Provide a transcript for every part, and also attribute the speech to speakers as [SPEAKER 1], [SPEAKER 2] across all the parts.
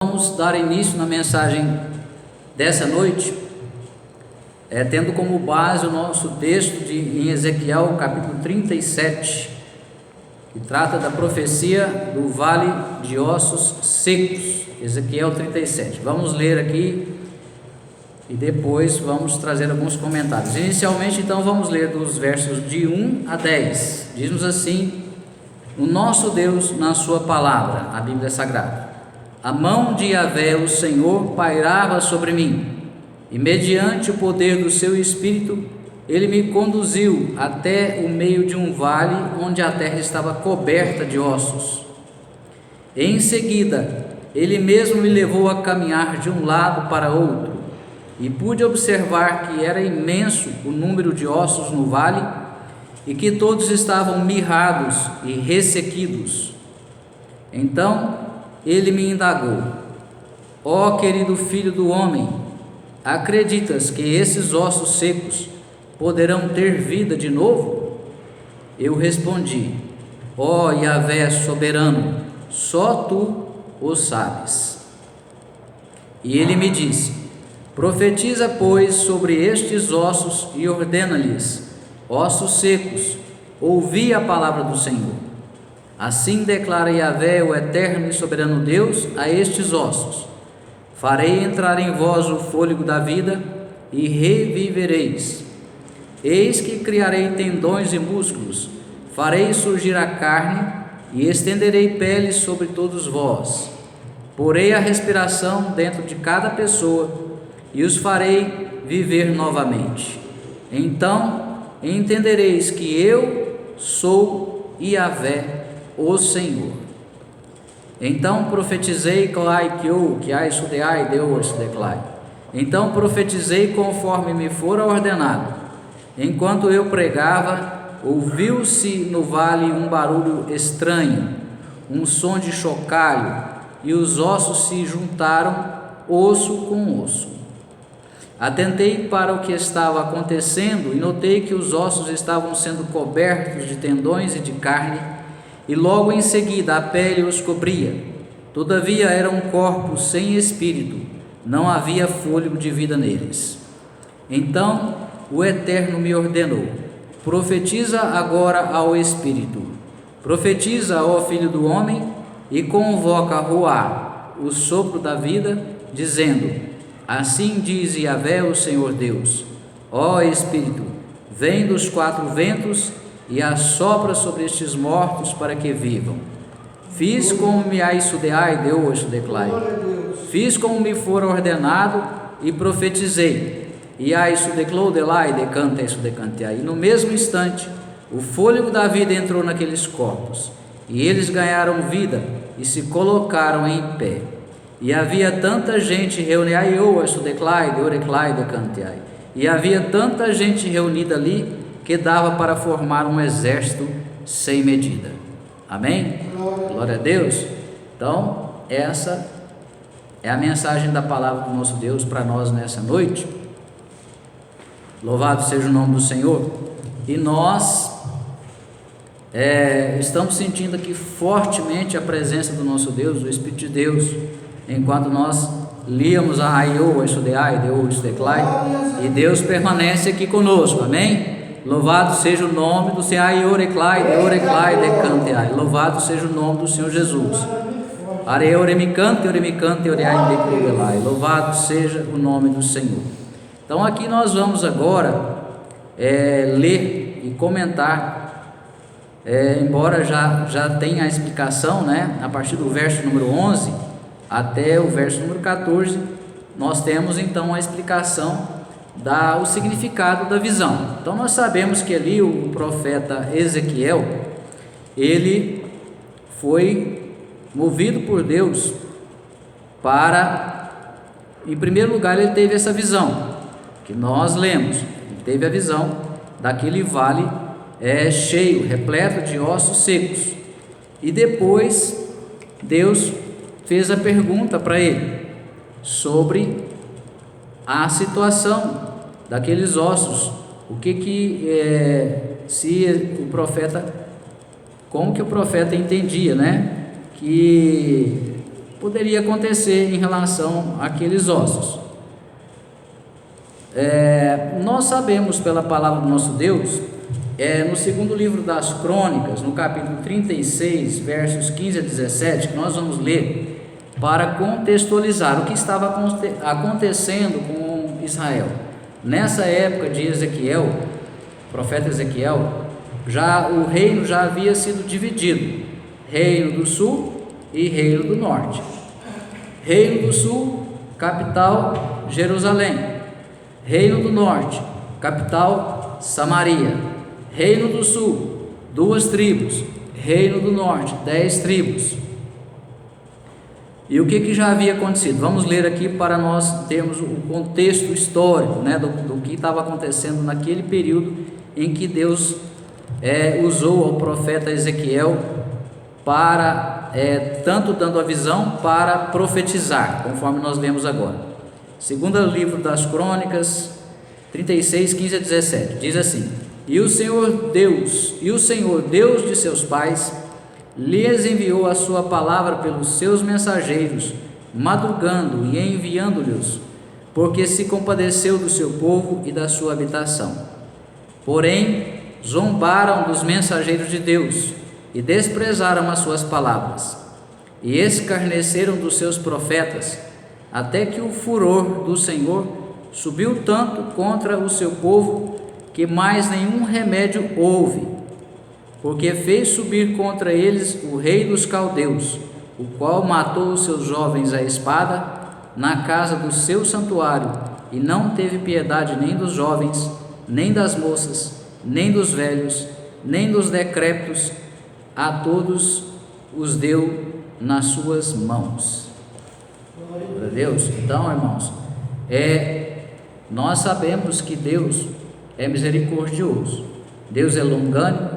[SPEAKER 1] vamos dar início na mensagem dessa noite, tendo como base o nosso texto em Ezequiel capítulo 37, que trata da profecia do vale de ossos secos. Ezequiel 37, vamos ler aqui e depois vamos trazer alguns comentários. Inicialmente, então, vamos ler dos versos de 1 a 10. Diz-nos assim: o nosso Deus na sua palavra, a Bíblia Sagrada. A mão de Yahvé, o Senhor, pairava sobre mim, e mediante o poder do seu Espírito, ele me conduziu até o meio de um vale, onde a terra estava coberta de ossos. Em seguida, ele mesmo me levou a caminhar de um lado para outro, e pude observar que era imenso o número de ossos no vale, e que todos estavam mirrados e ressequidos. Então ele me indagou: ó querido filho do homem, acreditas que esses ossos secos poderão ter vida de novo? Eu respondi: ó Yahvé soberano, só tu o sabes. E ele me disse: profetiza, pois, sobre estes ossos e ordena-lhes: ossos secos, ouvi a palavra do Senhor. Assim declara Yahvé, o eterno e soberano Deus, a estes ossos: farei entrar em vós o fôlego da vida e revivereis. Eis que criarei tendões e músculos, farei surgir a carne e estenderei peles sobre todos vós. Porei a respiração dentro de cada pessoa e os farei viver novamente. Então entendereis que eu sou Yahvé, o Senhor. Então profetizei Então profetizei conforme me fora ordenado. Enquanto eu pregava, ouviu-se no vale um barulho estranho, um som de chocalho, e os ossos se juntaram, osso com osso. Atentei para o que estava acontecendo e notei que os ossos estavam sendo cobertos de tendões e de carne, e logo em seguida a pele os cobria. Todavia eram corpos sem espírito, não havia fôlego de vida neles. Então o Eterno me ordenou: profetiza agora ao Espírito. Profetiza, ó filho do homem, e convoca Ruá, o sopro da vida, dizendo: assim diz Yahvé, o Senhor Deus: ó Espírito, vem dos quatro ventos e assopra sobre estes mortos para que vivam. Fiz como me Fiz como me for ordenado e profetizei. E no mesmo instante, o fôlego da vida entrou naqueles corpos, e eles ganharam vida e se colocaram em pé. E havia tanta gente reunida, ali que dava para formar um exército sem medida. Amém? Glória a Deus. Então, essa é a mensagem da palavra do nosso Deus para nós nessa noite. Louvado seja o nome do Senhor. E nós estamos sentindo aqui fortemente a presença do nosso Deus, do Espírito de Deus, enquanto nós líamos a e Deus permanece aqui conosco. Amém? Louvado seja o nome do Senhor. Louvado seja o nome do Senhor Jesus. Louvado seja o nome do Senhor. Então aqui nós vamos agora ler e comentar, embora já tenha a explicação, né? A partir do verso número 11 até o verso número 14, nós temos então a explicação o significado da visão. Então nós sabemos que ali o profeta Ezequiel, ele foi movido por Deus para, em primeiro lugar, ele teve essa visão que nós lemos. Ele teve a visão daquele vale cheio, repleto de ossos secos, e depois Deus fez a pergunta para ele sobre a situação daqueles ossos, como que o profeta entendia, né? Que poderia acontecer em relação àqueles ossos. Nós sabemos pela palavra do nosso Deus, no segundo livro das Crônicas, no capítulo 36, versos 15 a 17, que nós vamos ler para contextualizar o que estava acontecendo com Israel. Nessa época de Ezequiel, profeta Ezequiel, o reino já havia sido dividido: reino do sul e reino do norte. Reino do sul, capital Jerusalém. Reino do norte, capital Samaria. Reino do sul, 2 tribos. Reino do norte, 10 tribos. E o que já havia acontecido? Vamos ler aqui para nós termos o contexto histórico, né, do que estava acontecendo naquele período em que Deus usou o profeta Ezequiel para, tanto dando a visão, para profetizar, conforme nós lemos agora. Segundo livro das Crônicas, 36, 15 a 17, diz assim: E o Senhor Deus de seus pais lhes enviou a sua palavra pelos seus mensageiros, madrugando e enviando-lhes, porque se compadeceu do seu povo e da sua habitação. Porém, zombaram dos mensageiros de Deus e desprezaram as suas palavras, e escarneceram dos seus profetas, até que o furor do Senhor subiu tanto contra o seu povo, que mais nenhum remédio houve, porque fez subir contra eles o rei dos caldeus, o qual matou os seus jovens à espada na casa do seu santuário, e não teve piedade nem dos jovens, nem das moças, nem dos velhos, nem dos decrépitos, a todos os deu nas suas mãos. Glória a Deus. Então, irmãos, nós sabemos que Deus é misericordioso, Deus é longânimo,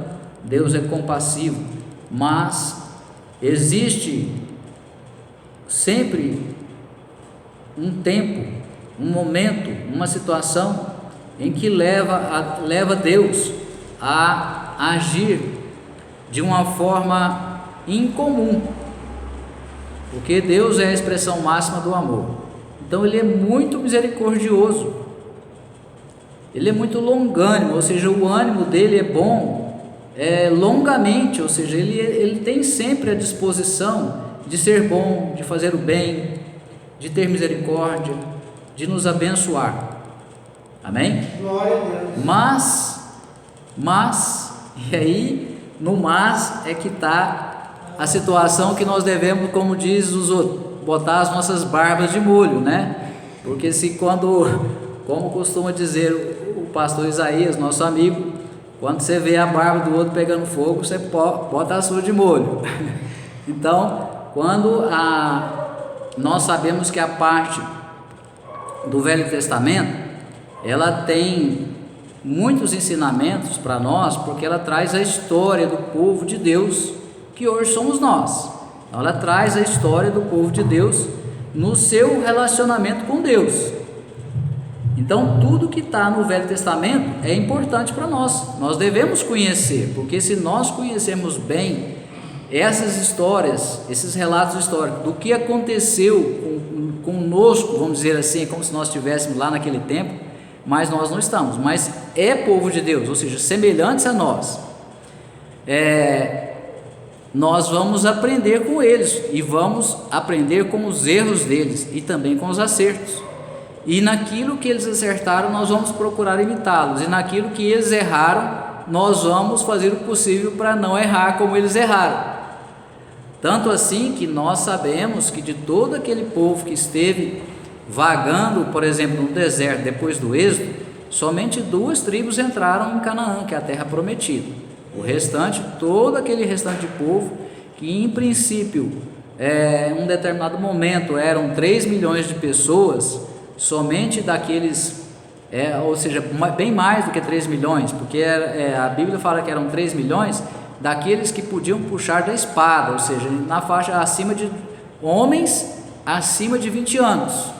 [SPEAKER 1] Deus é compassivo, mas existe sempre um tempo, um momento, uma situação em que leva Deus a agir de uma forma incomum, porque Deus é a expressão máxima do amor. Então Ele é muito misericordioso, Ele é muito longânimo, ou seja, o ânimo dele é bom longamente, ou seja, ele tem sempre a disposição de ser bom, de fazer o bem, de ter misericórdia, de nos abençoar. Amém?
[SPEAKER 2] Glória a Deus.
[SPEAKER 1] Mas, e aí, no mas é que está a situação que nós devemos, como diz os outros, botar as nossas barbas de molho, né? Porque como costuma dizer o pastor Isaías, nosso amigo, quando você vê a barba do outro pegando fogo, você bota a sua de molho. Então, quando nós sabemos que a parte do Velho Testamento, ela tem muitos ensinamentos para nós, porque ela traz a história do povo de Deus, que hoje somos nós. Ela traz a história do povo de Deus no seu relacionamento com Deus. Então, tudo que está no Velho Testamento é importante para nós. Nós devemos conhecer, porque se nós conhecermos bem essas histórias, esses relatos históricos do que aconteceu conosco, vamos dizer assim, é como se nós estivéssemos lá naquele tempo, mas nós não estamos, mas é povo de Deus, ou seja, semelhantes a nós. Nós vamos aprender com eles e vamos aprender com os erros deles e também com os acertos. E naquilo que eles acertaram, nós vamos procurar imitá-los, e naquilo que eles erraram, nós vamos fazer o possível para não errar como eles erraram. Tanto assim que nós sabemos que de todo aquele povo que esteve vagando, por exemplo, no deserto depois do êxodo, somente 2 tribos entraram em Canaã, que é a terra prometida. O restante, todo aquele restante de povo, que em princípio, em um determinado momento eram 3 milhões de pessoas, somente daqueles, ou seja, bem mais do que 3 milhões, porque a Bíblia fala que eram 3 milhões daqueles que podiam puxar da espada, ou seja, na faixa acima de homens acima de 20 anos,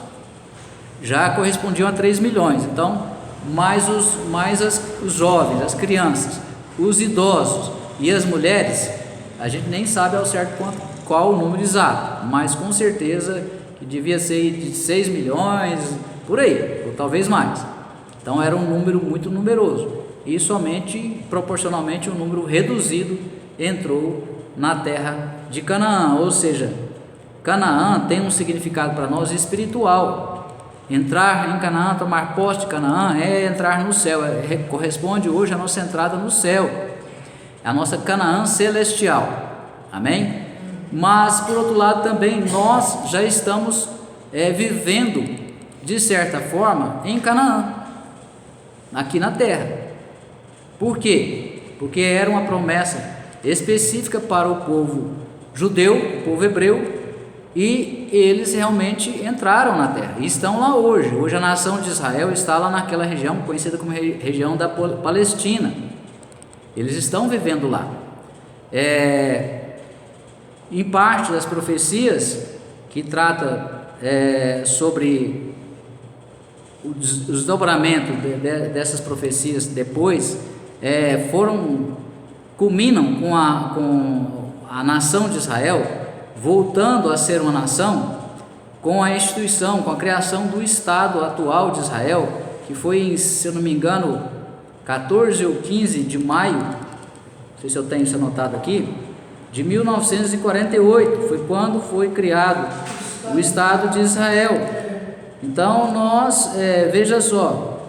[SPEAKER 1] já correspondiam a 3 milhões, então, mais os jovens, as crianças, os idosos e as mulheres, a gente nem sabe ao certo qual o número exato, mas com certeza que devia ser de 6 milhões, por aí, ou talvez mais. Então era um número muito numeroso, e somente proporcionalmente um número reduzido entrou na terra de Canaã. Ou seja, Canaã tem um significado para nós espiritual. Entrar em Canaã, tomar posse de Canaã, é entrar no céu, corresponde hoje à nossa entrada no céu, a nossa Canaã celestial, amém? Mas por outro lado também nós já estamos vivendo de certa forma em Canaã, aqui na terra. Por quê? Porque era uma promessa específica para o povo judeu, o povo hebreu, e eles realmente entraram na terra e estão lá hoje. Hoje a nação de Israel está lá naquela região conhecida como região da Palestina. Eles estão vivendo lá. Em parte das profecias que trata sobre o desdobramento dessas profecias depois, culminam com a nação de Israel voltando a ser uma nação, com a instituição, com a criação do Estado atual de Israel, que foi, se eu não me engano, 14 ou 15 de maio, não sei se eu tenho isso anotado aqui, de 1948, foi quando foi criado o Estado de Israel. Então veja só,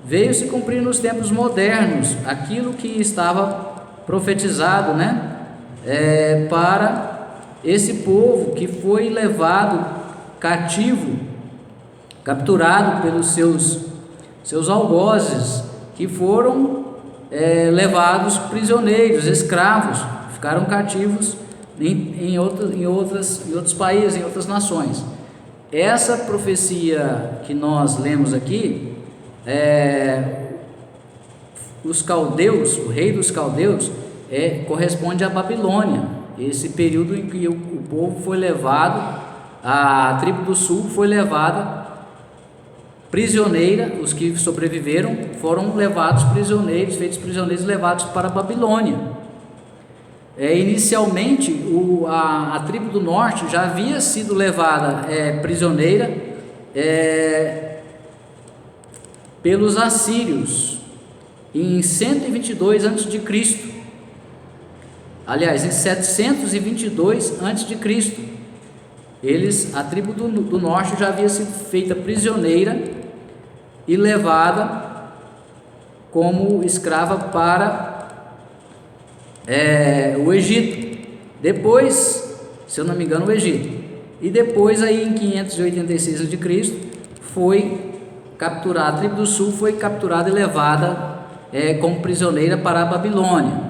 [SPEAKER 1] veio se cumprir nos tempos modernos aquilo que estava profetizado, para esse povo que foi levado cativo, capturado pelos seus algozes, que foram levados prisioneiros, escravos, ficaram cativos em outros países, em outras nações. Essa profecia que nós lemos aqui, os caldeus, o rei dos caldeus, corresponde à Babilônia. Esse período em que o povo foi levado, a tribo do sul foi levada prisioneira, os que sobreviveram foram levados prisioneiros, feitos prisioneiros, levados para a Babilônia. Inicialmente a tribo do norte já havia sido levada prisioneira pelos assírios em 122 a.C. Aliás, em 722 a.C., a tribo do norte já havia sido feita prisioneira e levada como escrava para o Egito. Depois, se eu não me engano, o Egito. E depois, aí em 586 a.C., foi capturada, a tribo do sul foi capturada e levada como prisioneira para a Babilônia.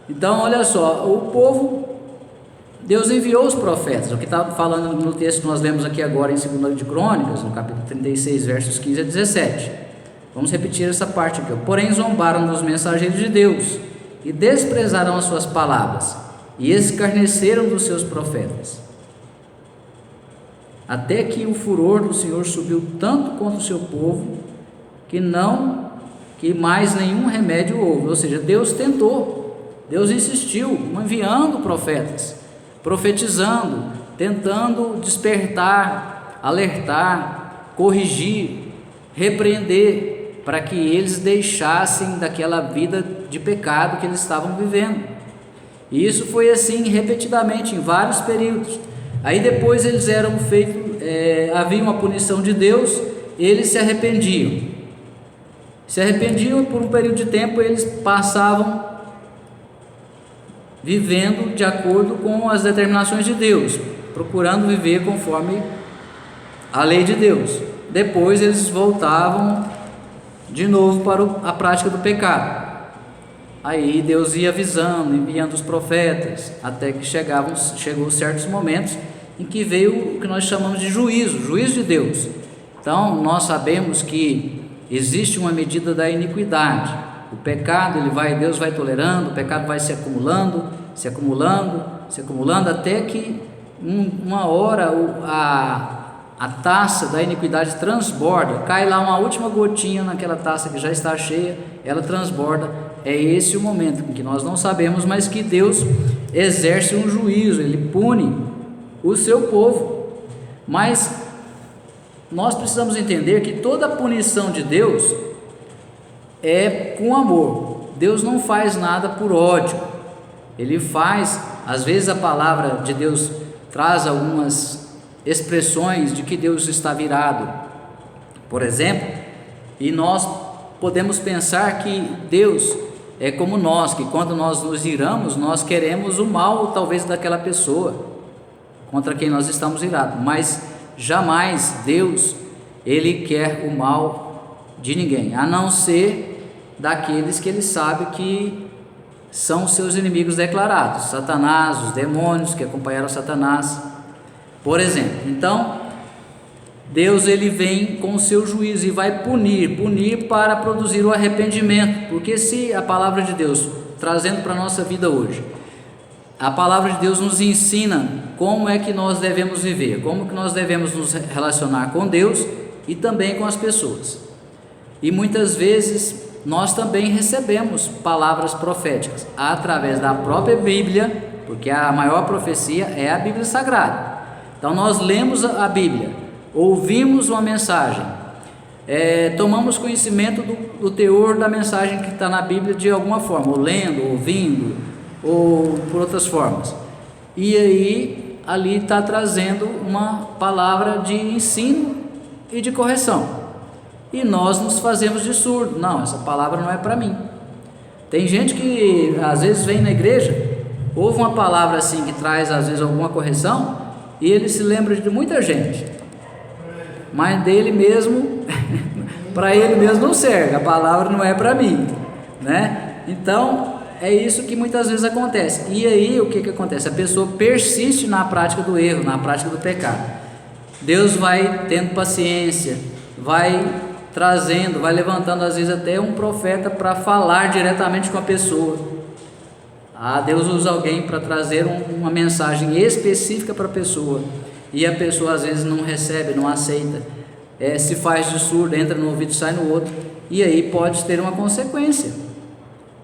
[SPEAKER 1] Então, olha só, o povo, Deus enviou os profetas, o que está falando no texto que nós lemos aqui agora em 2 de Crônicas, no capítulo 36, versos 15 a 17. Vamos repetir essa parte aqui. Porém, zombaram dos mensageiros de Deus e desprezaram as suas palavras e escarneceram dos seus profetas, até que o furor do Senhor subiu tanto contra o seu povo que mais nenhum remédio houve. Ou seja, Deus tentou. Deus insistiu, enviando profetas, profetizando, tentando despertar, alertar, corrigir, repreender, para que eles deixassem daquela vida de pecado que eles estavam vivendo. E isso foi assim repetidamente, em vários períodos. Aí depois eles eram feitos, havia uma punição de Deus, eles se arrependiam. Por um período de tempo eles passavam vivendo de acordo com as determinações de Deus, procurando viver conforme a lei de Deus. Depois eles voltavam de novo para a prática do pecado. Aí Deus ia avisando, enviando os profetas, até que chegou certos momentos em que veio o que nós chamamos de juízo de Deus. Então nós sabemos que existe uma medida da iniquidade. O pecado, Deus vai tolerando, o pecado vai se acumulando, até que uma hora a taça da iniquidade transborda, cai lá uma última gotinha naquela taça que já está cheia, ela transborda. É esse o momento em que nós não sabemos, mas que Deus exerce um juízo, ele pune o seu povo. Mas nós precisamos entender que toda punição de Deus é com amor. Deus não faz nada por ódio. Ele faz, às vezes a palavra de Deus traz algumas expressões de que Deus está virado, por exemplo, e nós podemos pensar que Deus é como nós, que quando nós nos iramos, nós queremos o mal talvez daquela pessoa contra quem nós estamos irados, mas jamais Deus, ele quer o mal de ninguém, a não ser daqueles que ele sabe que são seus inimigos declarados, Satanás, os demônios que acompanharam Satanás, por exemplo. Então Deus, ele vem com o seu juízo e vai punir para produzir o arrependimento, porque se a palavra de Deus, trazendo para a nossa vida hoje, a palavra de Deus nos ensina como é que nós devemos viver, como que nós devemos nos relacionar com Deus e também com as pessoas, e muitas vezes nós também recebemos palavras proféticas através da própria Bíblia, porque a maior profecia é a Bíblia Sagrada. Então nós lemos a Bíblia, ouvimos uma mensagem, tomamos conhecimento do teor da mensagem que está na Bíblia de alguma forma, ou lendo, ouvindo, ou por outras formas, e aí ali está trazendo uma palavra de ensino e de correção, e nós nos fazemos de surdo. Não, essa palavra não é para mim. Tem gente que às vezes vem na igreja, ouve uma palavra assim que traz às vezes alguma correção, e ele se lembra de muita gente, mas dele mesmo, para ele mesmo não serve, a palavra não é para mim, né? Então é isso que muitas vezes acontece. E aí o que acontece? A pessoa persiste na prática do erro, na prática do pecado. Deus vai tendo paciência, vai trazendo, vai levantando às vezes até um profeta para falar diretamente com a pessoa. Deus usa alguém para trazer uma mensagem específica para a pessoa, e a pessoa às vezes não recebe, não aceita, se faz de surdo, entra no ouvido e sai no outro, e aí pode ter uma consequência.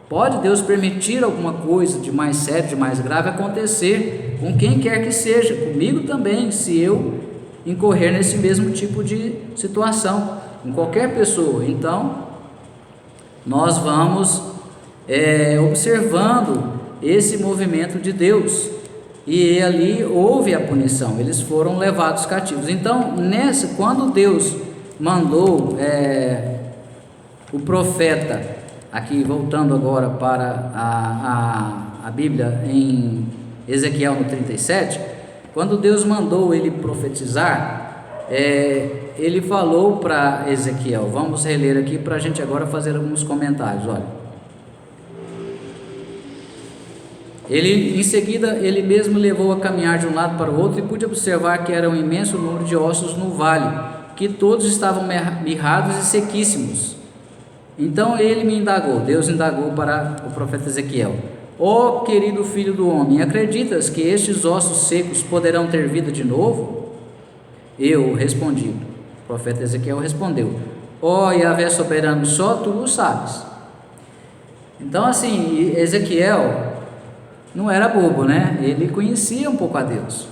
[SPEAKER 1] Pode Deus permitir alguma coisa de mais sério, de mais grave acontecer com quem quer que seja, comigo também, se eu incorrer nesse mesmo tipo de situação, com qualquer pessoa. Então nós vamos observando esse movimento de Deus, e ali houve a punição, eles foram levados cativos. Então quando Deus mandou o profeta, aqui voltando agora para a Bíblia em Ezequiel no 37, quando Deus mandou ele profetizar, ele falou para Ezequiel, vamos reler aqui para a gente agora fazer alguns comentários. Olha, em seguida ele mesmo levou a caminhar de um lado para o outro, e pude observar que era um imenso número de ossos no vale, que todos estavam mirrados e sequíssimos. Então ele me indagou, Deus indagou para o profeta Ezequiel: ó querido filho do homem, acreditas que estes ossos secos poderão ter vida de novo? Eu respondi, o profeta Ezequiel respondeu: ó Yahvé soberano, só tu o sabes. Então assim, Ezequiel não era bobo, né? Ele conhecia um pouco a Deus,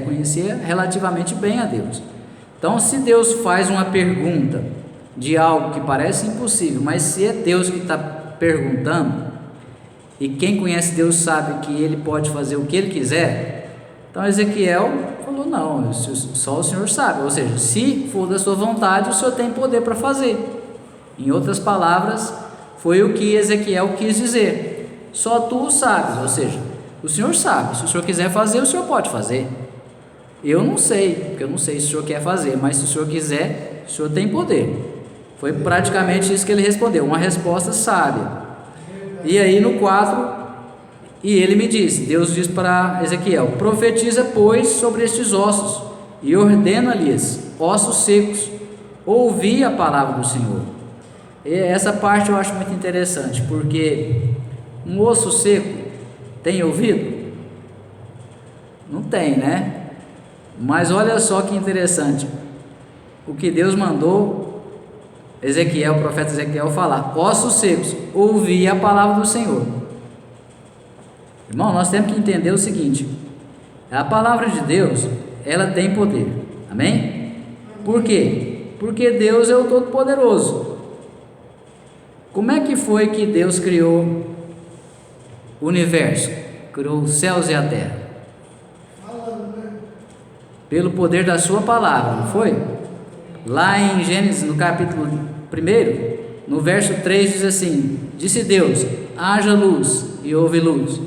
[SPEAKER 1] conhecia relativamente bem a Deus. Então se Deus faz uma pergunta de algo que parece impossível, mas se é Deus que está perguntando, e quem conhece Deus sabe que ele pode fazer o que ele quiser, então Ezequiel falou: não, só o Senhor sabe, ou seja, se for da sua vontade, o Senhor tem poder para fazer. Em outras palavras, foi o que Ezequiel quis dizer: só tu o sabes, ou seja, o Senhor sabe, se o Senhor quiser fazer, o Senhor pode fazer. Eu não sei, porque eu não sei se o Senhor quer fazer, mas se o Senhor quiser, o Senhor tem poder. Foi praticamente isso que ele respondeu, uma resposta sábia. E aí no 4, e ele me disse, Deus diz para Ezequiel: profetiza pois sobre estes ossos, e ordena-lhes, ossos secos, ouvi a palavra do Senhor. E essa parte eu acho muito interessante, porque um osso seco tem ouvido? Não tem, né? Mas olha só que interessante, o que Deus mandou Ezequiel, o profeta Ezequiel falar: ossos secos, ouvi a palavra do Senhor. Irmão, nós temos que entender o seguinte: a palavra de Deus, ela tem poder, amém? Por quê? Porque Deus é o Todo-Poderoso. Como é que foi que Deus criou o universo, criou os céus e a terra? Pelo poder da sua palavra, não foi? Lá em Gênesis, no capítulo 1, no verso 3 diz assim: disse Deus, haja luz, e houve luz.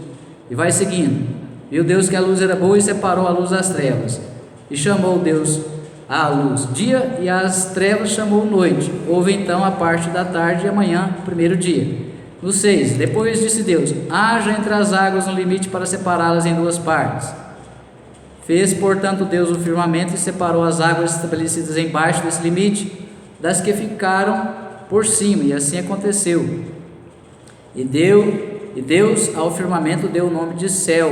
[SPEAKER 1] E vai seguindo: viu Deus que a luz era boa e separou a luz das trevas. E chamou Deus a luz dia, e as trevas chamou noite. Houve então a parte da tarde e a manhã, o primeiro dia. No 6, depois disse Deus, haja entre as águas um limite para separá-las em duas partes. Fez, portanto, Deus o firmamento e separou as águas estabelecidas embaixo desse limite das que ficaram por cima, e assim aconteceu. E Deus ao firmamento deu o nome de céu.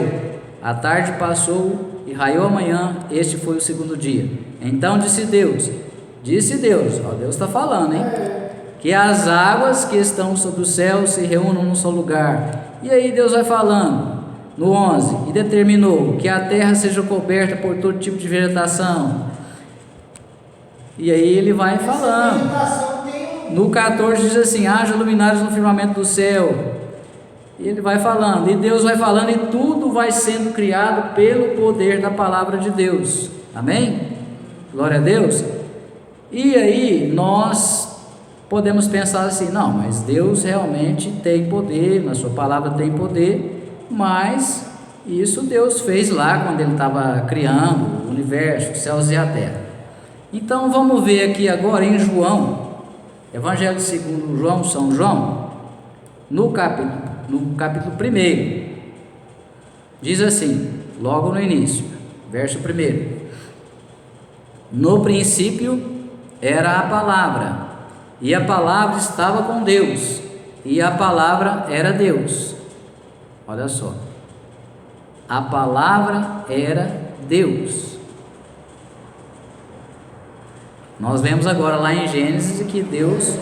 [SPEAKER 1] A tarde passou e raiou a manhã, este foi o segundo dia. Então disse Deus, ó, Deus está falando, hein? Que as águas que estão sobre o céu se reúnam num só lugar. E aí Deus vai falando, no 11, e determinou que a terra seja coberta por todo tipo de vegetação. E aí ele vai falando. No 14 diz assim, haja luminares no firmamento do céu. E ele vai falando, e Deus vai falando, e tudo vai sendo criado pelo poder da palavra de Deus. Amém? Glória a Deus. E aí nós podemos pensar assim, não, mas Deus realmente tem poder, na sua palavra tem poder, mas isso Deus fez lá quando ele estava criando o universo, os céus e a terra. Então vamos ver aqui agora em João, Evangelho segundo João, São João, no capítulo 1, diz assim, logo no início, verso 1, no princípio era a palavra, e a palavra estava com Deus, e a palavra era Deus. Olha só, a palavra era Deus. Nós vemos agora lá em Gênesis que Deus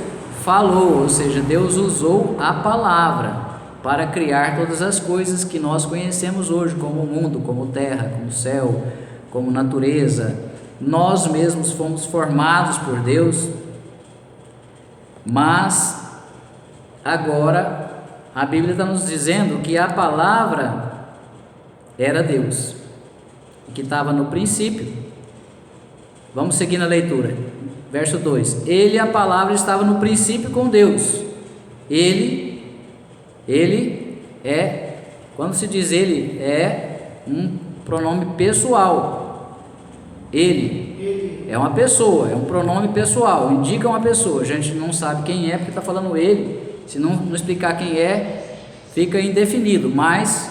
[SPEAKER 1] falou, ou seja, Deus usou a palavra para criar todas as coisas que nós conhecemos hoje, como o mundo, como terra, como céu, como natureza. Nós mesmos fomos formados por Deus, mas agora a Bíblia está nos dizendo que a palavra era Deus, que estava no princípio. Vamos seguir na leitura, verso 2, ele, a palavra, estava no princípio com Deus. Ele é, quando se diz ele, é um pronome pessoal. Ele é uma pessoa, é um pronome pessoal, indica uma pessoa. A gente não sabe quem é porque está falando ele. Se não explicar quem é, fica indefinido, mas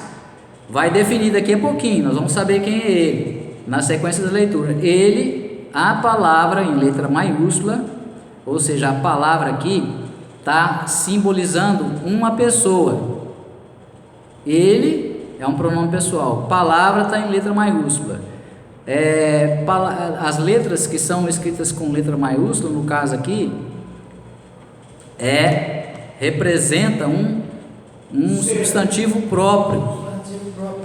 [SPEAKER 1] vai definir daqui a pouquinho, nós vamos saber quem é ele, na sequência da leitura. Ele, a palavra em letra maiúscula, ou seja, a palavra aqui está simbolizando uma pessoa. Ele é um pronome pessoal, palavra está em letra maiúscula. As letras que são escritas com letra maiúscula, no caso aqui, representa um substantivo próprio.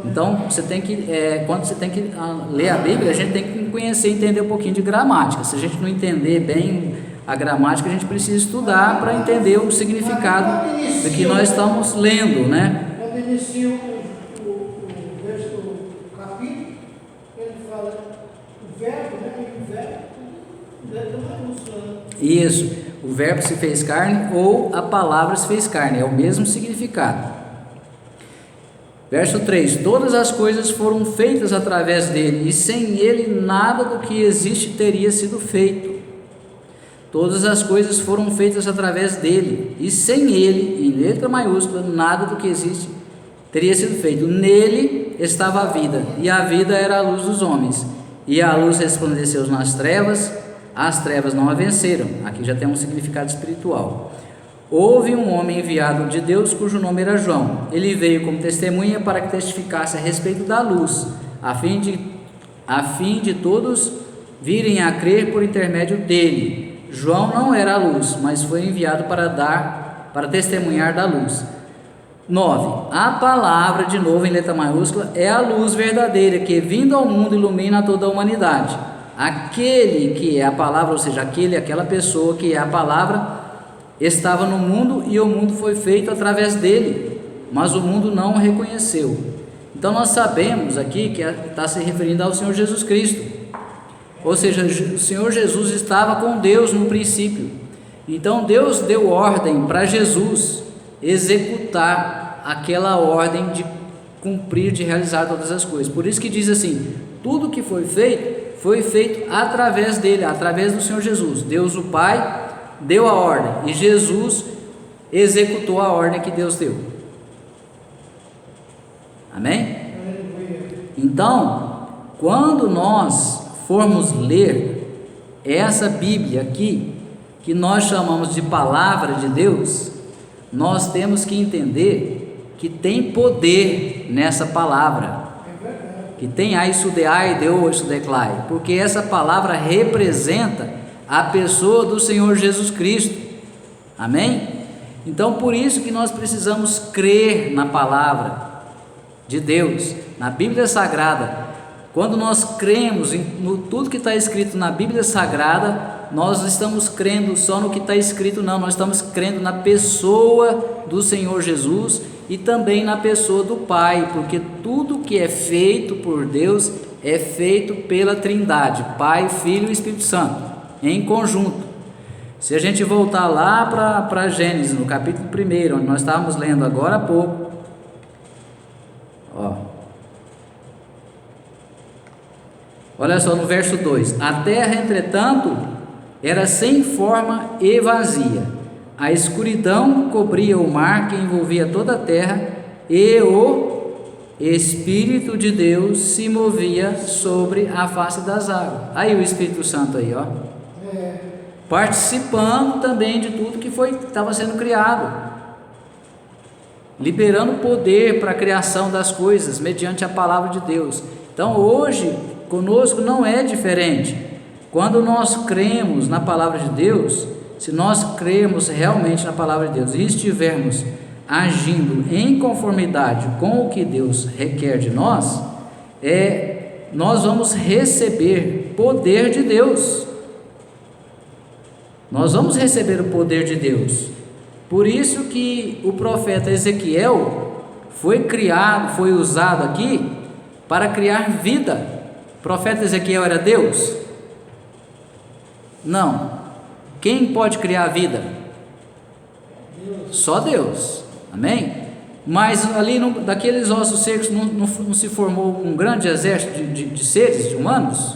[SPEAKER 1] Então, você tem que, quando você tem que ler a Bíblia, a gente tem que conhecer e entender um pouquinho de gramática. Se a gente não entender bem a gramática, a gente precisa estudar para entender o significado do que nós estamos lendo, né?
[SPEAKER 2] Quando inicia o verso do capítulo, ele fala o verbo, né? E o verbo maiúsculo.
[SPEAKER 1] Isso, o verbo se fez carne ou a palavra se fez carne, é o mesmo significado. Verso 3, todas as coisas foram feitas através dele, e sem ele nada do que existe teria sido feito. Todas as coisas foram feitas através dele, e sem ele, em letra maiúscula, nada do que existe teria sido feito. Nele estava a vida, e a vida era a luz dos homens, e a luz resplandeceu nas trevas, as trevas não a venceram. Aqui já tem um significado espiritual. Houve um homem enviado de Deus, cujo nome era João. Ele veio como testemunha para que testificasse a respeito da luz, a fim de todos virem a crer por intermédio dele. João não era a luz, mas foi enviado para testemunhar da luz, 9. A palavra, de novo em letra maiúscula, é a luz verdadeira que, vindo ao mundo, ilumina toda a humanidade. Aquele que é a palavra, ou seja, aquela pessoa que é a palavra, estava no mundo e o mundo foi feito através dele, mas o mundo não o reconheceu. Então nós sabemos aqui que está se referindo ao Senhor Jesus Cristo, ou seja, o Senhor Jesus estava com Deus no princípio. Então Deus deu ordem para Jesus executar aquela ordem de cumprir, de realizar todas as coisas. Por isso que diz assim: tudo que foi feito através dele, através do Senhor Jesus. Deus o Pai deu a ordem e Jesus executou a ordem que Deus deu. Amém? Então, quando nós formos ler essa Bíblia aqui, que nós chamamos de palavra de Deus, nós temos que entender que tem poder nessa palavra, que tem aisudeai, deu aisudeclai, porque essa palavra representa a pessoa do Senhor Jesus Cristo. Amém? Então por isso que nós precisamos crer na palavra de Deus, na Bíblia Sagrada. Quando nós cremos no tudo que está escrito na Bíblia Sagrada, nós não estamos crendo só no que está escrito, não, nós estamos crendo na pessoa do Senhor Jesus e também na pessoa do Pai, porque tudo que é feito por Deus é feito pela Trindade, Pai, Filho e Espírito Santo, em conjunto. Se a gente voltar lá para Gênesis, no capítulo 1, onde nós estávamos lendo agora há pouco, olha só no verso 2: a terra, entretanto, era sem forma e vazia, a escuridão cobria o mar que envolvia toda a terra, e o Espírito de Deus se movia sobre a face das águas. Aí o Espírito Santo aí, participando também de tudo que estava sendo criado, liberando poder para a criação das coisas mediante a palavra de Deus. Então hoje conosco não é diferente. Quando nós cremos na palavra de Deus, se nós cremos realmente na palavra de Deus e estivermos agindo em conformidade com o que Deus requer de nós, nós vamos receber poder de Deus. Nós vamos receber o poder de Deus. Por isso que o profeta Ezequiel foi usado aqui para criar vida. O profeta Ezequiel era Deus? Não. Quem pode criar vida? Só Deus. Amém? Mas ali daqueles ossos secos não se formou um grande exército de seres, de humanos,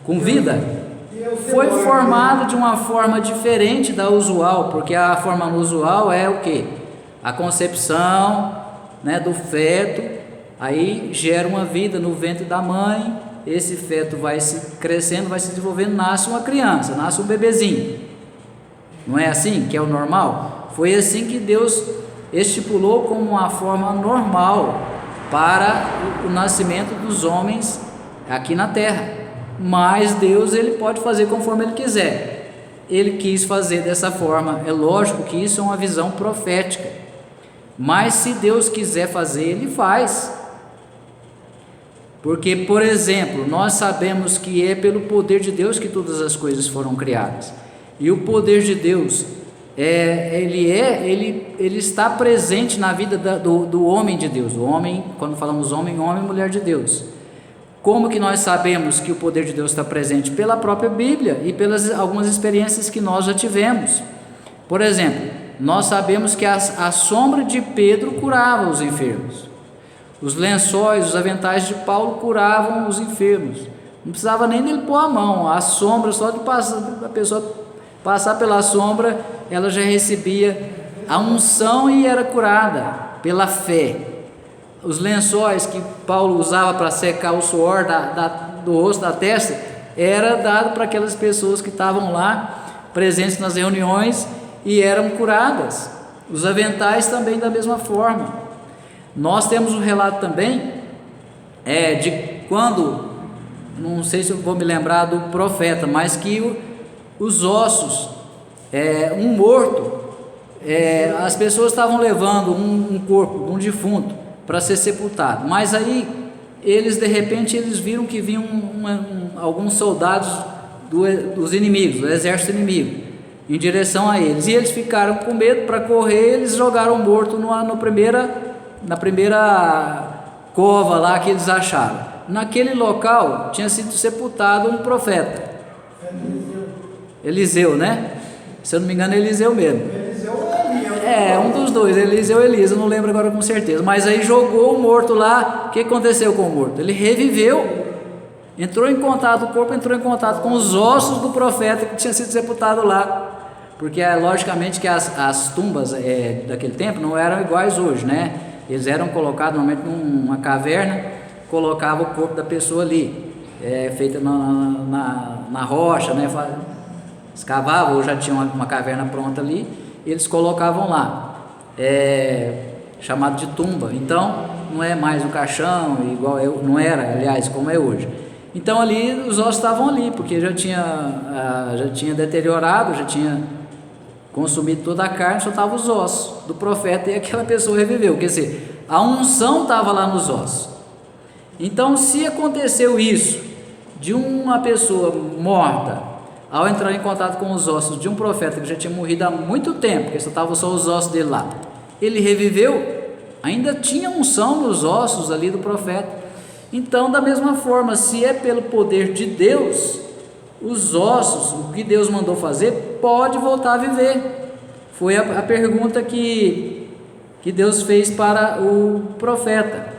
[SPEAKER 1] com vida? Foi formado de uma forma diferente da usual, porque a forma usual é o quê? A concepção, do feto, aí gera uma vida no ventre da mãe, esse feto vai se crescendo, vai se desenvolvendo, nasce uma criança, nasce um bebezinho. Não é assim que é o normal? Foi assim que Deus estipulou como uma forma normal para o nascimento dos homens aqui na terra. Mas Deus, ele pode fazer conforme ele quiser. Ele quis fazer dessa forma. É lógico que isso é uma visão profética, mas se Deus quiser fazer, ele faz. Porque, por exemplo, nós sabemos que é pelo poder de Deus que todas as coisas foram criadas, e o poder de Deus ele está presente na vida do homem de Deus. O homem, quando falamos homem e mulher de Deus. Como que nós sabemos que o poder de Deus está presente? Pela própria Bíblia e pelas algumas experiências que nós já tivemos. Por exemplo, nós sabemos que a sombra de Pedro curava os enfermos, os lençóis, os aventais de Paulo curavam os enfermos, não precisava nem dele pôr a mão, a sombra, só de a pessoa passar pela sombra, ela já recebia a unção e era curada pela fé. Os lençóis que Paulo usava para secar o suor do rosto, da testa, era dado para aquelas pessoas que estavam lá presentes nas reuniões e eram curadas. Os aventais também da mesma forma. Nós temos um relato também de quando, não sei se eu vou me lembrar do profeta, mas que os ossos, um morto as pessoas estavam levando um corpo de um defunto para ser sepultado, mas aí eles de repente viram que vinham alguns soldados dos inimigos, do exército inimigo, em direção a eles, e eles ficaram com medo. Para correr, eles jogaram o morto na primeira cova lá que eles acharam. Naquele local tinha sido sepultado um profeta, Eliseu, né? Se eu não me engano, é Eliseu mesmo. Um dos dois, Eliseu ou Elisa, não lembro agora com certeza. Mas aí jogou o morto lá. O que aconteceu com o morto? Ele reviveu, entrou em contato, o corpo entrou em contato com os ossos do profeta que tinha sido sepultado lá. Porque logicamente que as tumbas daquele tempo não eram iguais hoje, né? Eles eram colocados normalmente numa caverna, colocava o corpo da pessoa ali, feita na rocha, né? Escavavam, ou já tinha uma caverna pronta ali, e eles colocavam lá, chamado de tumba. Então não é mais um caixão igual não era, aliás, como é hoje. Então ali os ossos estavam ali, porque já tinha deteriorado, já tinha consumido toda a carne, só estavam os ossos do profeta, e aquela pessoa reviveu. Quer dizer, a unção estava lá nos ossos. Então, se aconteceu isso, de uma pessoa morta, ao entrar em contato com os ossos de um profeta que já tinha morrido há muito tempo, porque só estavam só os ossos dele lá, ele reviveu, ainda tinha unção nos ossos ali do profeta. Então, da mesma forma, se é pelo poder de Deus, os ossos, o que Deus mandou fazer, pode voltar a viver. Foi a pergunta que Deus fez para o profeta.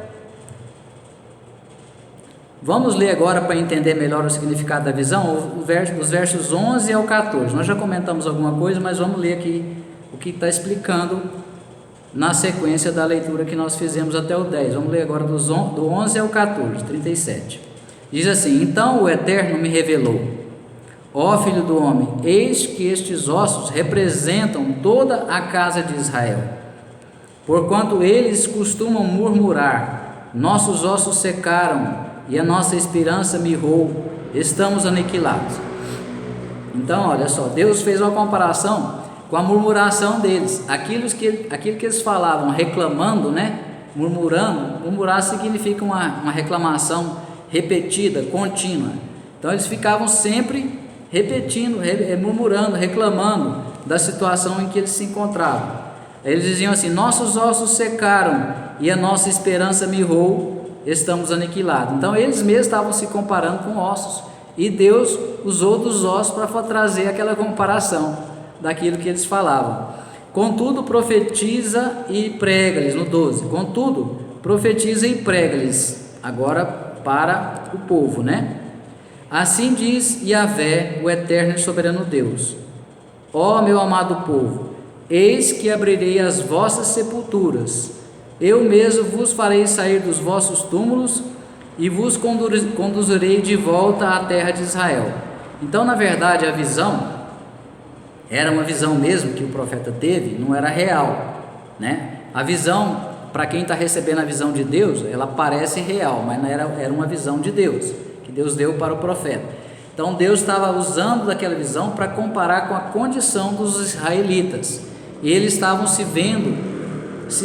[SPEAKER 1] Vamos ler agora para entender melhor o significado da visão, os versos 11 ao 14. Nós já comentamos alguma coisa, mas vamos ler aqui o que está explicando na sequência da leitura que nós fizemos até o 10. Vamos ler agora do 11 ao 14, 37. Diz assim: então o Eterno me revelou: ó filho do homem, eis que estes ossos representam toda a casa de Israel. Porquanto eles costumam murmurar: nossos ossos secaram e a nossa esperança mirrou, estamos aniquilados. Então, olha só, Deus fez uma comparação com a murmuração deles, aquilo que eles falavam, reclamando, né? Murmurar significa uma reclamação repetida, contínua. Então eles ficavam sempre repetindo, murmurando, reclamando da situação em que eles se encontravam. Eles diziam assim: nossos ossos secaram e a nossa esperança mirrou, estamos aniquilados. Então eles mesmos estavam se comparando com ossos, e Deus usou dos ossos para trazer aquela comparação daquilo que eles falavam. Contudo, profetiza e prega-lhes, no 12, contudo, profetiza e prega-lhes, agora para o povo, né? Assim diz Yahvé, o eterno e soberano Deus: ó meu amado povo, eis que abrirei as vossas sepulturas, eu mesmo vos farei sair dos vossos túmulos e vos conduzirei de volta à terra de Israel. Então, na verdade, a visão era uma visão mesmo que o profeta teve, não era real, né? A visão, para quem está recebendo a visão de Deus, ela parece real, mas não era uma visão de Deus, que Deus deu para o profeta. Então Deus estava usando daquela visão para comparar com a condição dos israelitas. E eles estavam se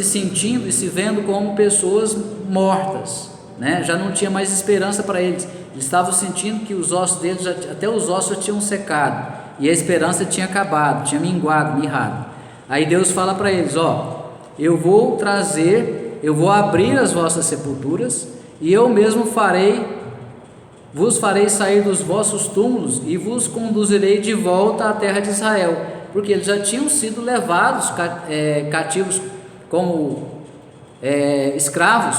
[SPEAKER 1] sentindo e se vendo como pessoas mortas, né? Já não tinha mais esperança para eles. Eles estavam sentindo que os ossos deles, até os ossos já tinham secado, e a esperança tinha acabado, tinha mirrado. Aí Deus fala para eles: ó, eu vou abrir as vossas sepulturas, e eu mesmo vos farei sair dos vossos túmulos e vos conduzirei de volta à terra de Israel, porque eles já tinham sido levados cativos como escravos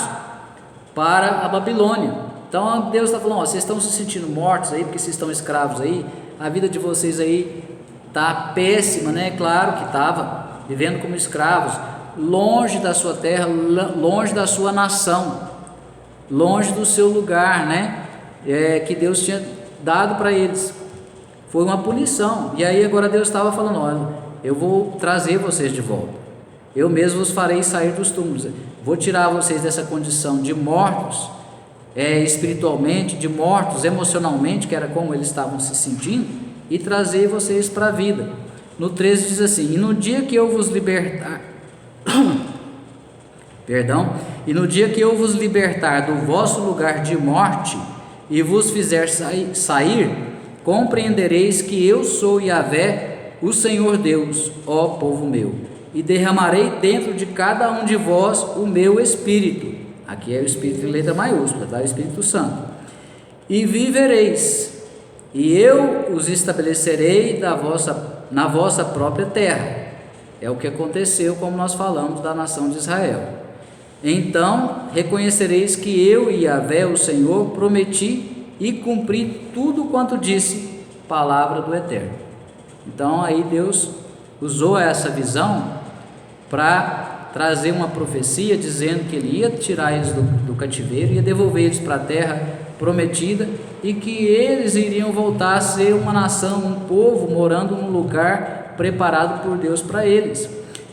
[SPEAKER 1] para a Babilônia. Então Deus está falando: ó, vocês estão se sentindo mortos aí, porque vocês estão escravos aí, a vida de vocês aí está péssima, né? Claro que estava, vivendo como escravos, longe da sua terra, longe da sua nação, longe do seu lugar, né? Que Deus tinha dado para eles. Foi uma punição. E aí agora Deus estava falando: olha, eu vou trazer vocês de volta, eu mesmo vos farei sair dos túmulos, vou tirar vocês dessa condição de mortos espiritualmente, de mortos emocionalmente, que era como eles estavam se sentindo, e trazer vocês para a vida. no 13 diz assim: e no dia que eu vos libertar, perdão, e no dia que eu vos libertar do vosso lugar de morte e vos fizer sair, compreendereis que eu sou Yahvé, o Senhor Deus, ó povo meu, e derramarei dentro de cada um de vós o meu Espírito. Aqui é o Espírito em letra maiúscula, tá? O Espírito Santo. E vivereis, e eu os estabelecerei na vossa própria terra. É o que aconteceu, como nós falamos, da nação de Israel. Então reconhecereis que eu, Yahvé, o Senhor, prometi e cumpri tudo quanto disse, palavra do Eterno. Então aí Deus usou essa visão para trazer uma profecia dizendo que Ele ia tirar eles do cativeiro, ia devolver eles para a terra prometida e que eles iriam voltar a ser uma nação, um povo morando num lugar preparado por Deus para eles.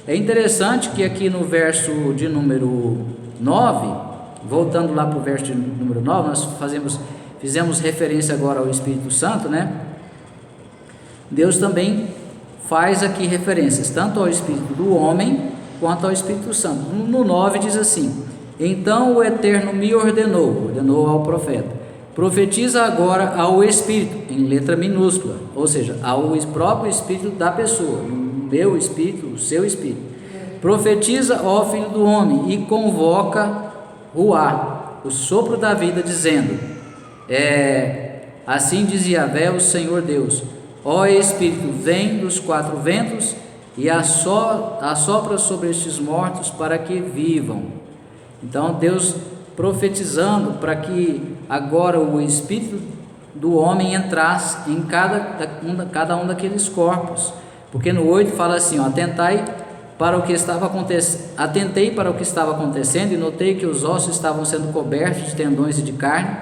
[SPEAKER 1] É interessante que aqui no verso de número 9, voltando lá para o verso de número 9, nós fizemos referência agora ao Espírito Santo, né? Deus também faz aqui referências tanto ao Espírito do homem quanto ao Espírito Santo. No 9 diz assim: então o Eterno me ordenou ao profeta, profetiza agora ao Espírito, em letra minúscula, ou seja, ao próprio Espírito da pessoa, o meu Espírito, o seu Espírito. Profetiza, ó filho do homem, e convoca Ruá, o sopro da vida, dizendo: assim diz Yahvé, o Senhor Deus, ó Espírito, vem dos quatro ventos e assopra sobre estes mortos para que vivam. Então Deus profetizando para que agora o Espírito do homem entrasse em cada um daqueles corpos, porque no 8 fala assim, ó, atentei para o que estava acontecendo e notei que os ossos estavam sendo cobertos de tendões e de carne,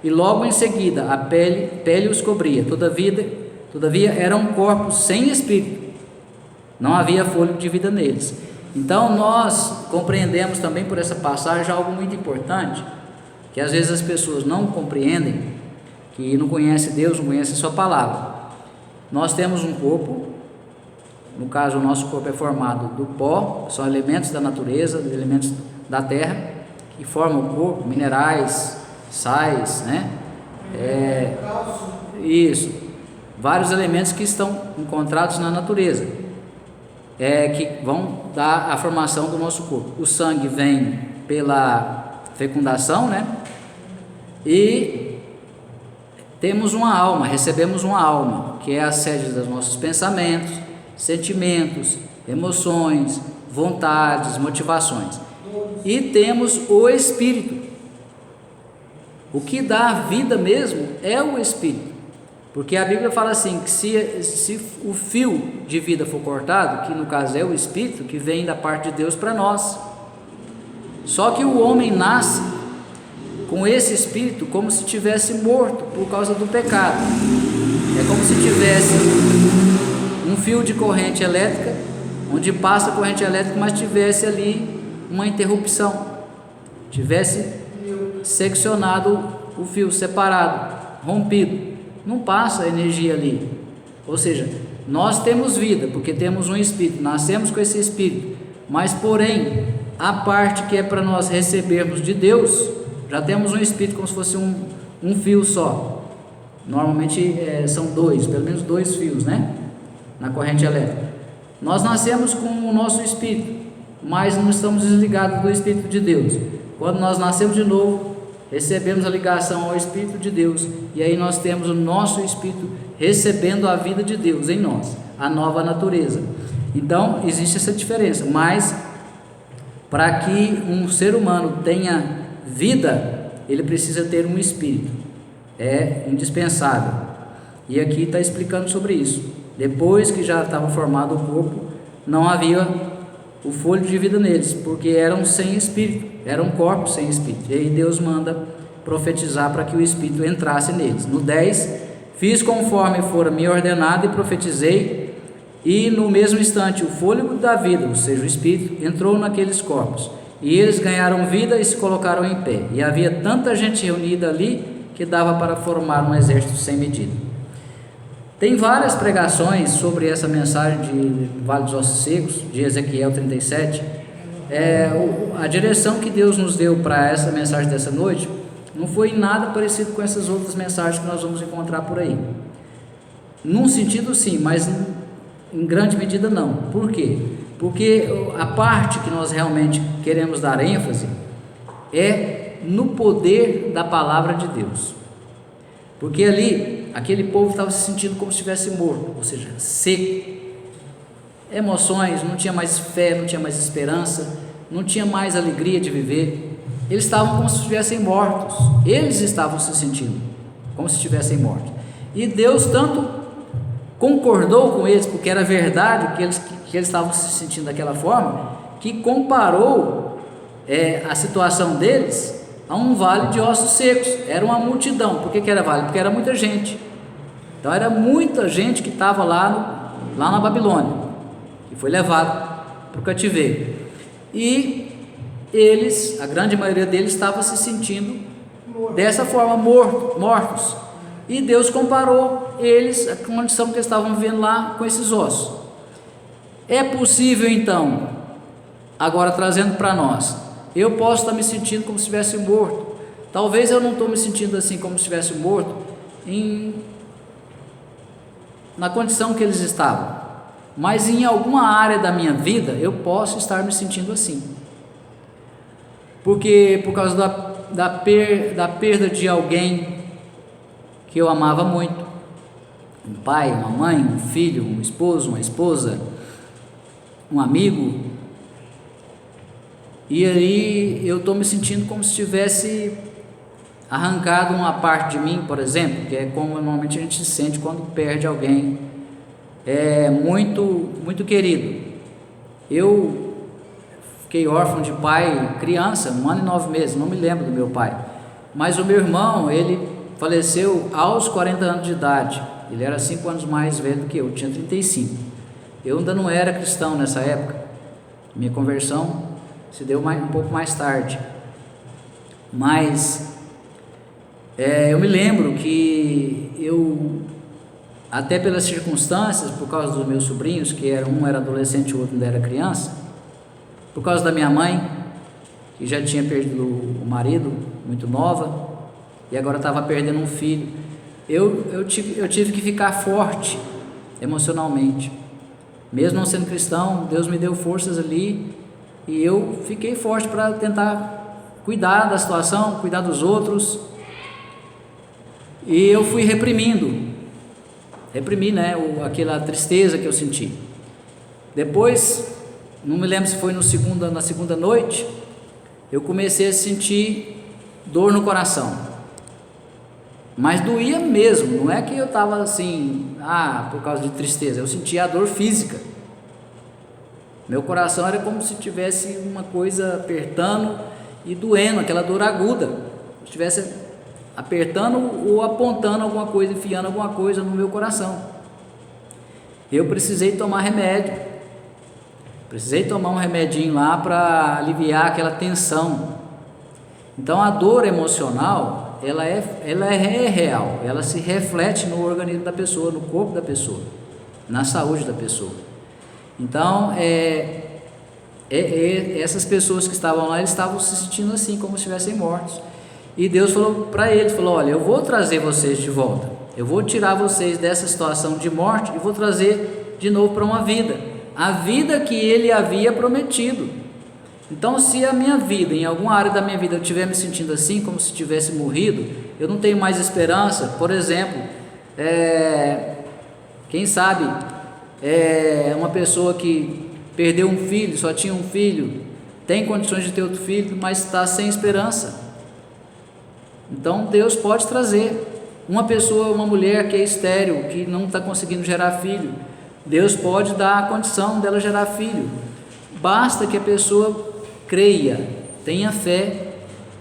[SPEAKER 1] e logo em seguida a pele os cobria, todavia eram corpos sem espírito, não havia fôlego de vida neles. Então nós compreendemos também por essa passagem algo muito importante, que às vezes as pessoas não compreendem, que não conhecem Deus, não conhecem a sua palavra. Nós temos um corpo, no caso o nosso corpo é formado do pó, são elementos da natureza, elementos da terra, que formam o corpo, minerais, sais, né? Isso, vários elementos que estão encontrados na natureza, que vão dar a formação do nosso corpo. O sangue vem pela fecundação, né? E temos uma alma, recebemos uma alma, que é a sede dos nossos pensamentos, sentimentos, emoções, vontades, motivações. E temos o Espírito. O que dá a vida mesmo é o Espírito. Porque a Bíblia fala assim, que se o fio de vida for cortado, que no caso é o Espírito, que vem da parte de Deus para nós. Só que o homem nasce com esse Espírito como se tivesse morto por causa do pecado. É como se tivesse um fio de corrente elétrica, onde passa a corrente elétrica, mas tivesse ali uma interrupção, tivesse seccionado o fio, separado, rompido. Não passa energia ali. Ou seja, nós temos vida, porque temos um Espírito, nascemos com esse Espírito, mas porém, a parte que é para nós recebermos de Deus, já temos um Espírito como se fosse um fio só. Normalmente são pelo menos dois fios, né? Na corrente elétrica. Nós nascemos com o nosso Espírito, mas não estamos desligados do Espírito de Deus. Quando nós nascemos de novo, recebemos a ligação ao Espírito de Deus, e aí nós temos o nosso Espírito recebendo a vida de Deus em nós, a nova natureza. Então existe essa diferença, mas para que um ser humano tenha vida, ele precisa ter um Espírito, é indispensável. E aqui está explicando sobre isso. Depois que já estava formado o corpo, não havia o fôlego de vida neles, porque eram sem espírito, eram corpos sem espírito. E aí Deus manda profetizar para que o Espírito entrasse neles. No 10, fiz conforme fora me ordenado e profetizei, e no mesmo instante o fôlego da vida, ou seja, o Espírito, entrou naqueles corpos, e eles ganharam vida e se colocaram em pé. E havia tanta gente reunida ali que dava para formar um exército sem medida. Tem várias pregações sobre essa mensagem de Vale dos Ossos Secos, de Ezequiel 37. A direção que Deus nos deu para essa mensagem dessa noite não foi nada parecido com essas outras mensagens que nós vamos encontrar por aí. Num sentido sim, mas em grande medida não. Por quê? Porque a parte que nós realmente queremos dar ênfase é no poder da palavra de Deus. Porque ali, aquele povo estava se sentindo como se estivesse morto, ou seja, seco. Emoções, não tinha mais fé, não tinha mais esperança, não tinha mais alegria de viver. Eles estavam como se estivessem mortos. Eles estavam se sentindo como se estivessem mortos. E Deus tanto concordou com eles, porque era verdade que eles estavam se sentindo daquela forma, que comparou a situação deles a um vale de ossos secos. Era uma multidão. Por que era vale? Porque era muita gente. Então era muita gente que estava lá na Babilônia, que foi levado para o cativeiro. E eles, a grande maioria deles, estava se sentindo dessa forma, mortos. E Deus comparou eles, a condição que eles estavam vivendo lá, com esses ossos. É possível então, agora trazendo para nós, eu posso estar me sentindo como se estivesse morto. Talvez eu não estou me sentindo assim como se estivesse morto na condição que eles estavam, mas em alguma área da minha vida eu posso estar me sentindo assim, porque por causa da perda de alguém que eu amava muito, um pai, uma mãe, um filho, um esposo, uma esposa, um amigo. E aí eu estou me sentindo como se tivesse arrancado uma parte de mim, por exemplo, que é como normalmente a gente se sente quando perde alguém muito, muito querido. Eu fiquei órfão de pai criança, 1 ano e 9 meses, não me lembro do meu pai, mas o meu irmão, ele faleceu aos 40 anos de idade. Ele era 5 anos mais velho do que eu tinha 35. Eu ainda não era cristão nessa época. Minha conversão se deu um pouco mais tarde. Mas eu me lembro que eu, até pelas circunstâncias, por causa dos meus sobrinhos, que um era adolescente e o outro ainda era criança, por causa da minha mãe, que já tinha perdido o marido muito nova, e agora estava perdendo um filho, eu tive que ficar forte emocionalmente. Mesmo não sendo cristão, Deus me deu forças ali, e eu fiquei forte para tentar cuidar da situação, cuidar dos outros, e eu fui reprimi, né, aquela tristeza que eu senti. Depois, não me lembro se foi na segunda noite, eu comecei a sentir dor no coração. Mas doía mesmo, não é que eu estava assim, por causa de tristeza, eu sentia a dor física. Meu coração era como se tivesse uma coisa apertando e doendo, aquela dor aguda, se estivesse apertando ou apontando alguma coisa, enfiando alguma coisa no meu coração. Eu precisei tomar remédio, precisei tomar um remedinho lá para aliviar aquela tensão. Então a dor emocional, ela é real, ela se reflete no organismo da pessoa, no corpo da pessoa, na saúde da pessoa. Então, essas pessoas que estavam lá, eles estavam se sentindo assim, como se estivessem mortos. E Deus falou para eles, olha, eu vou trazer vocês de volta, eu vou tirar vocês dessa situação de morte e vou trazer de novo para uma vida, a vida que Ele havia prometido. Então, se a minha vida, em alguma área da minha vida, eu estiver me sentindo assim, como se tivesse morrido, eu não tenho mais esperança. Por exemplo, quem sabe, uma pessoa que perdeu um filho, só tinha um filho, tem condições de ter outro filho, mas está sem esperança. Então, Deus pode trazer uma pessoa, uma mulher que é estéril, que não está conseguindo gerar filho, Deus pode dar a condição dela gerar filho. Basta que a pessoa creia, tenha fé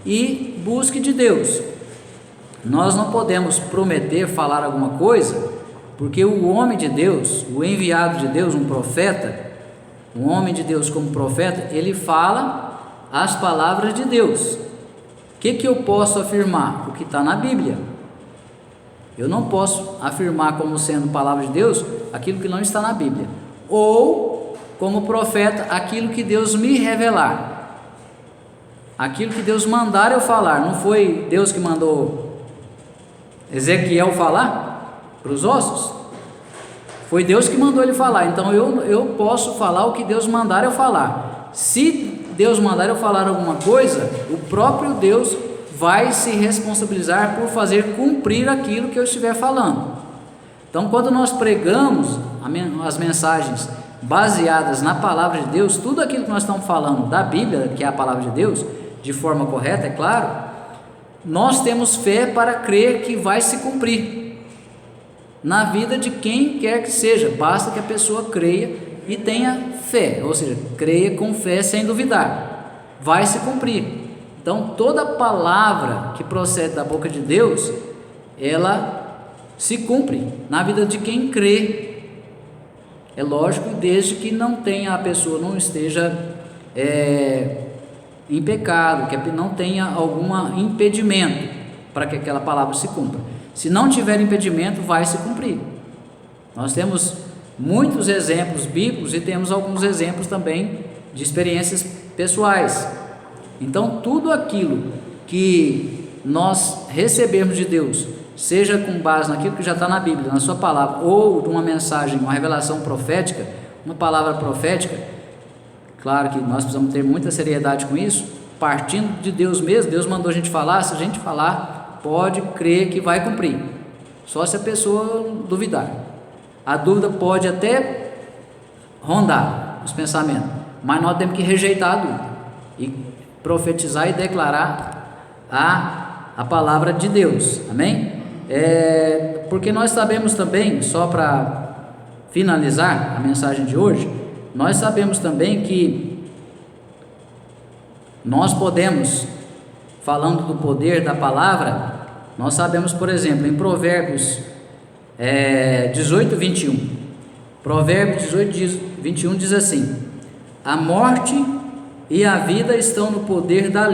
[SPEAKER 1] e busque de Deus. Nós não podemos prometer, falar alguma coisa, porque o homem de Deus, o enviado de Deus, um profeta, um homem de Deus como profeta, ele fala as palavras de Deus. O que eu posso afirmar? O que está na Bíblia. Eu não posso afirmar como sendo palavra de Deus aquilo que não está na Bíblia, ou como profeta aquilo que Deus me revelar, aquilo que Deus mandar eu falar. Não foi Deus que mandou Ezequiel falar para os ossos? Foi Deus que mandou ele falar. Então eu posso falar o que Deus mandar eu falar. Se Deus mandar eu falar alguma coisa, o próprio Deus vai se responsabilizar por fazer cumprir aquilo que eu estiver falando. Então, quando nós pregamos as mensagens baseadas na palavra de Deus, tudo aquilo que nós estamos falando da Bíblia, que é a palavra de Deus, de forma correta, é claro, nós temos fé para crer que vai se cumprir na vida de quem quer que seja. Basta que a pessoa creia e tenha fé, ou seja, creia com fé sem duvidar, vai se cumprir. Então, toda palavra que procede da boca de Deus, ela se cumpre na vida de quem crê. É lógico, desde que a pessoa não esteja em pecado, que não tenha algum impedimento para que aquela palavra se cumpra. Se não tiver impedimento, vai se cumprir. Nós temos muitos exemplos bíblicos e temos alguns exemplos também de experiências pessoais. Então, tudo aquilo que nós recebemos de Deus, seja com base naquilo que já está na Bíblia, na sua palavra, ou de uma mensagem, uma revelação profética, uma palavra profética, claro que nós precisamos ter muita seriedade com isso, partindo de Deus mesmo. Deus mandou a gente falar, se a gente falar, pode crer que vai cumprir, só se a pessoa duvidar. A dúvida pode até rondar os pensamentos, mas nós temos que rejeitar a dúvida e profetizar e declarar a palavra de Deus, amém? Porque nós sabemos também, só para finalizar a mensagem de hoje, nós sabemos também que nós podemos, falando do poder da palavra, nós sabemos, por exemplo, em Provérbios 18, 21, Provérbios 18, 21 diz assim: a morte e a vida estão no poder da